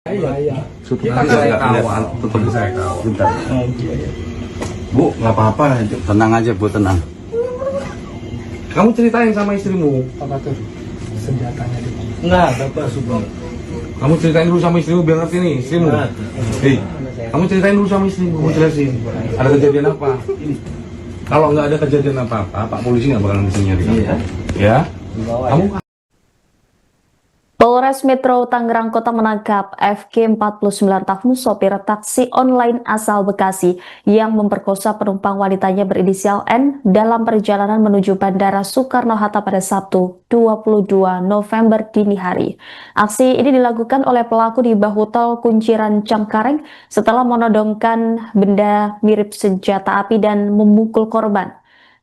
Iya. Kita saya kawal, tetap saya kawal. Bentar. Bu, nggak apa-apa, tenang aja Bu, tenang. Kamu ceritain sama istrimu. Apa tuh senjatanya di mana? Enggak ada Pak Subang. Kamu ceritain dulu sama istrimu biar ngerti nih istrimu. Hei, kamu ceritain dulu sama istrimu, kamu jelasin. Ada kejadian apa? Kalau nggak ada kejadian apa-apa, Pak polisi nggak bakalan bisa nyari kamu. Iya. Ya? Kamu Polres Metro Tangerang Kota menangkap FG 49 tahun sopir taksi online asal Bekasi yang memperkosa penumpang wanitanya berinisial N dalam perjalanan menuju Bandara Soekarno-Hatta pada Sabtu 22 November dini hari. Aksi ini dilakukan oleh pelaku di bahu tol Kunciran Cengkareng setelah menodongkan benda mirip senjata api dan memukul korban.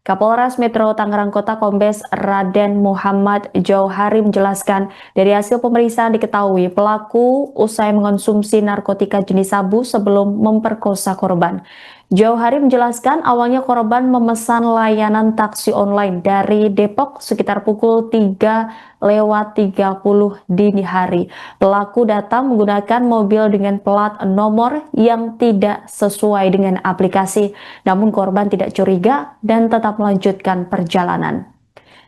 Kapolres Metro Tangerang Kota Kombes Raden Muhammad Jauhari menjelaskan, dari hasil pemeriksaan diketahui pelaku usai mengonsumsi narkotika jenis sabu sebelum memperkosa korban. Jauhari menjelaskan awalnya korban memesan layanan taksi online dari Depok sekitar pukul 3:30 dini hari. Pelaku datang menggunakan mobil dengan plat nomor yang tidak sesuai dengan aplikasi, namun korban tidak curiga dan tetap melanjutkan perjalanan.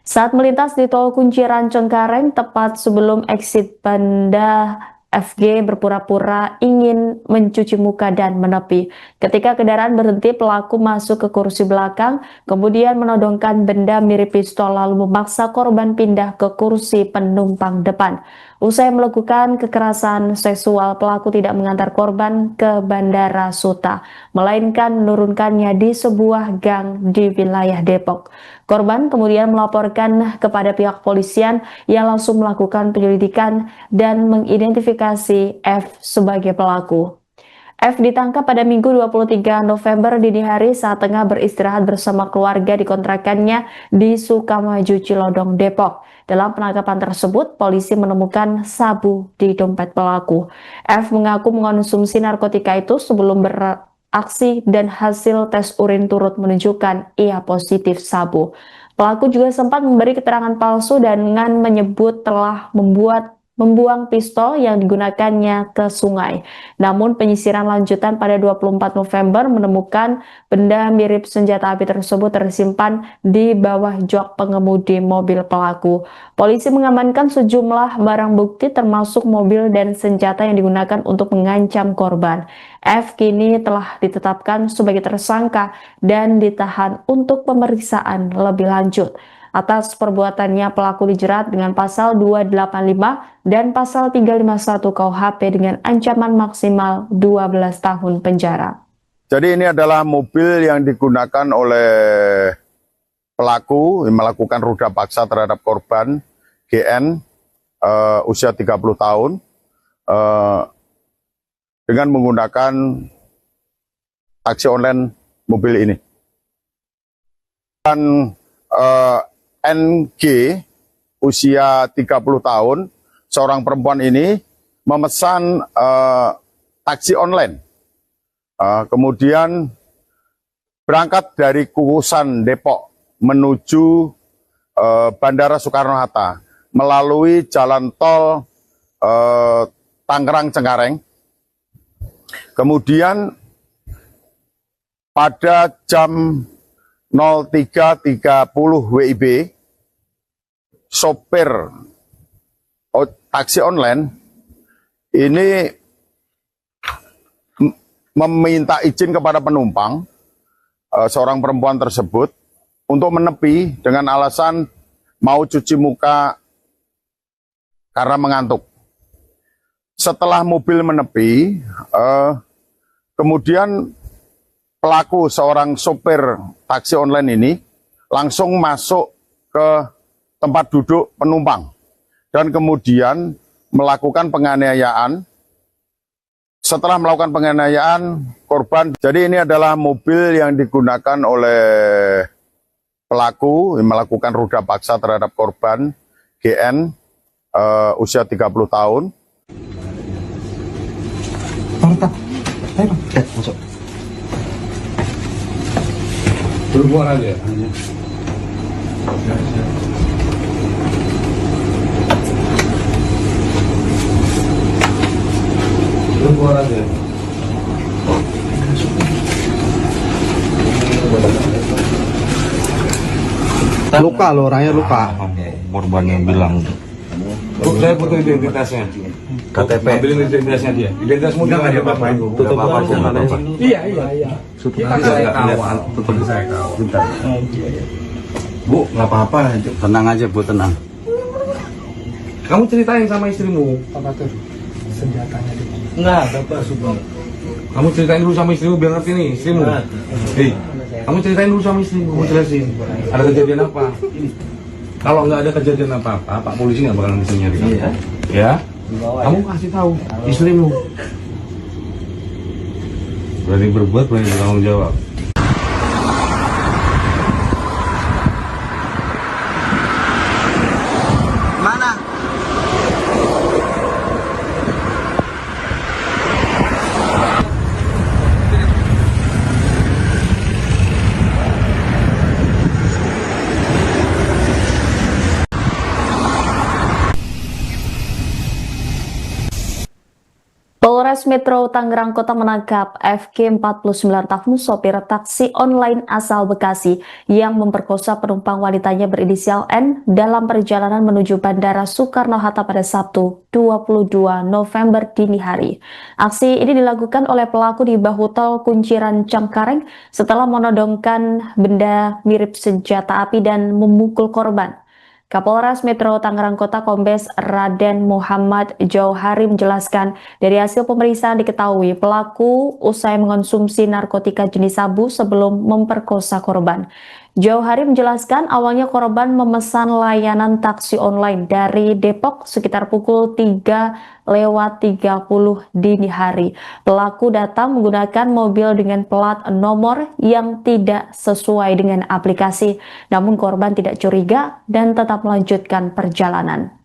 Saat melintas di tol Kunciran Cengkareng, tepat sebelum exit Banda, FG berpura-pura ingin mencuci muka dan menepi. Ketika kendaraan berhenti, pelaku masuk ke kursi belakang, kemudian menodongkan benda mirip pistol lalu memaksa korban pindah ke kursi penumpang depan. Usai melakukan kekerasan seksual, pelaku tidak mengantar korban ke Bandara Suta, melainkan menurunkannya di sebuah gang di wilayah Depok. Korban kemudian melaporkan kepada pihak polisian yang langsung melakukan penyelidikan dan mengidentifikasi F sebagai pelaku. F ditangkap pada Minggu 23 November dini hari saat tengah beristirahat bersama keluarga di kontrakannya di Sukamaju, Cilodong, Depok. Dalam penangkapan tersebut, polisi menemukan sabu di dompet pelaku. F mengaku mengonsumsi narkotika itu sebelum beraksi dan hasil tes urin turut menunjukkan ia positif sabu. Pelaku juga sempat memberi keterangan palsu dengan menyebut telah membuang pistol yang digunakannya ke sungai. Namun penyisiran lanjutan pada 24 November menemukan benda mirip senjata api tersebut tersimpan di bawah jok pengemudi mobil pelaku. Polisi mengamankan sejumlah barang bukti termasuk mobil dan senjata yang digunakan untuk mengancam korban. F kini telah ditetapkan sebagai tersangka dan ditahan untuk pemeriksaan lebih lanjut. Atas perbuatannya, pelaku dijerat dengan pasal 285 dan pasal 351 KUHP dengan ancaman maksimal 12 tahun penjara. Jadi ini adalah mobil yang digunakan oleh pelaku yang melakukan ruda paksa terhadap korban GN usia 30 tahun dengan menggunakan taksi online mobil ini. Dan NG usia 30 tahun, seorang perempuan ini memesan taksi online. Kemudian berangkat dari Kukusan Depok menuju Bandara Soekarno-Hatta melalui jalan tol Tangerang Cengkareng. Kemudian pada jam 03.30 WIB, sopir taksi online ini meminta izin kepada penumpang, seorang perempuan tersebut, untuk menepi dengan alasan mau cuci muka karena mengantuk. Setelah mobil menepi, kemudian pelaku seorang sopir taksi online ini langsung masuk ke tempat duduk penumpang dan kemudian melakukan penganiayaan. Setelah melakukan penganiayaan korban, jadi ini adalah mobil yang digunakan oleh pelaku yang melakukan ruda paksa terhadap korban GN usia 30 tahun. Masuk. berbuat aja. Lu keluar aja. Luka lo, orangnya luka. Korbannya bilang. Saya foto identitasnya. KTP. Ambilin identitasnya dia. Identitasmu dia nggak ada apa-apa. Tutup apa? Iya. Kita saya kawal. Tutup saya kawal. Bu, nggak apa-apa. Tenang aja Bu, tenang. Kamu ceritain sama istrimu. Apa tuh? Senjatanya di mana? Enggak, Bapak sudah. Kamu ceritain dulu sama istrimu biar ngerti nih istrimu. Hei, kamu ceritain dulu sama istrimu. Kamu jelasin. Ada kejadian apa? Kalau nggak ada kejadian apa-apa, Pak polisi nggak bakalan bisa nyari kamu. Iya. Ya? Kamu kasih tahu istrimu. Berani berbuat, berani bertanggung jawab. Mana? Polres Metro Tangerang Kota menangkap FG 49 tahun sopir taksi online asal Bekasi yang memperkosa penumpang wanitanya berinisial N dalam perjalanan menuju Bandara Soekarno-Hatta pada Sabtu 22 November dini hari. Aksi ini dilakukan oleh pelaku di bahu tol Kunciran Cengkareng setelah menodongkan benda mirip senjata api dan memukul korban. Kapolres Metro Tangerang Kota Kombes Raden Muhammad Jauhari menjelaskan dari hasil pemeriksaan diketahui pelaku usai mengonsumsi narkotika jenis sabu sebelum memperkosa korban. Jauhari menjelaskan awalnya korban memesan layanan taksi online dari Depok sekitar pukul 3:30 dini hari. Pelaku datang menggunakan mobil dengan plat nomor yang tidak sesuai dengan aplikasi, namun korban tidak curiga dan tetap melanjutkan perjalanan.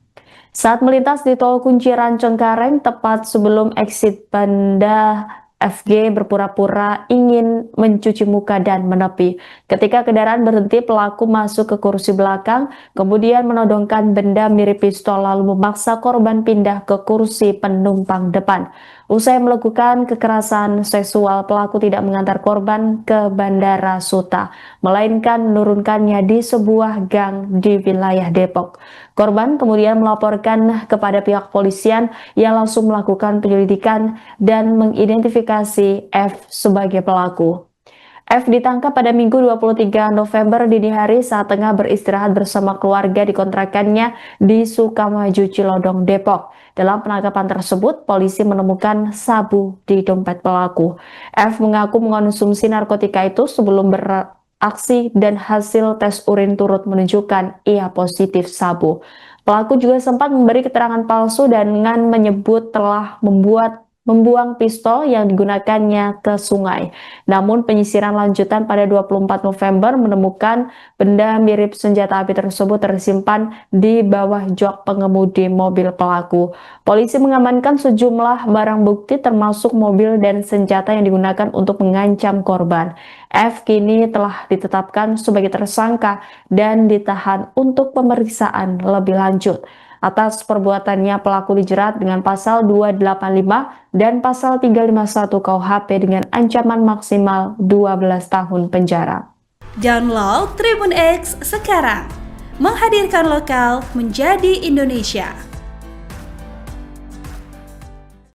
Saat melintas di tol Kunciran Cengkareng tepat sebelum exit Banda, FG berpura-pura ingin mencuci muka dan menepi. Ketika kendaraan berhenti, pelaku masuk ke kursi belakang, kemudian menodongkan benda mirip pistol lalu memaksa korban pindah ke kursi penumpang depan. Usai melakukan kekerasan seksual, pelaku tidak mengantar korban ke Bandara Suta, melainkan menurunkannya di sebuah gang di wilayah Depok. Korban kemudian melaporkan kepada pihak polisian yang langsung melakukan penyelidikan dan mengidentifikasi F sebagai pelaku. F ditangkap pada Minggu 23 November dini hari saat tengah beristirahat bersama keluarga di kontrakannya di Sukamaju, Cilodong, Depok. Dalam penangkapan tersebut, polisi menemukan sabu di dompet pelaku. F mengaku mengonsumsi narkotika itu sebelum beraksi dan hasil tes urin turut menunjukkan ia positif sabu. Pelaku juga sempat memberi keterangan palsu dengan menyebut telah membuang pistol yang digunakannya ke sungai. Namun penyisiran lanjutan pada 24 November menemukan benda mirip senjata api tersebut tersimpan di bawah jok pengemudi mobil pelaku. Polisi mengamankan sejumlah barang bukti termasuk mobil dan senjata yang digunakan untuk mengancam korban. F kini telah ditetapkan sebagai tersangka dan ditahan untuk pemeriksaan lebih lanjut. Atas perbuatannya, pelaku dijerat dengan pasal 285 dan pasal 351 KUHP dengan ancaman maksimal 12 tahun penjara. Download Tribun X sekarang, menghadirkan lokal menjadi Indonesia.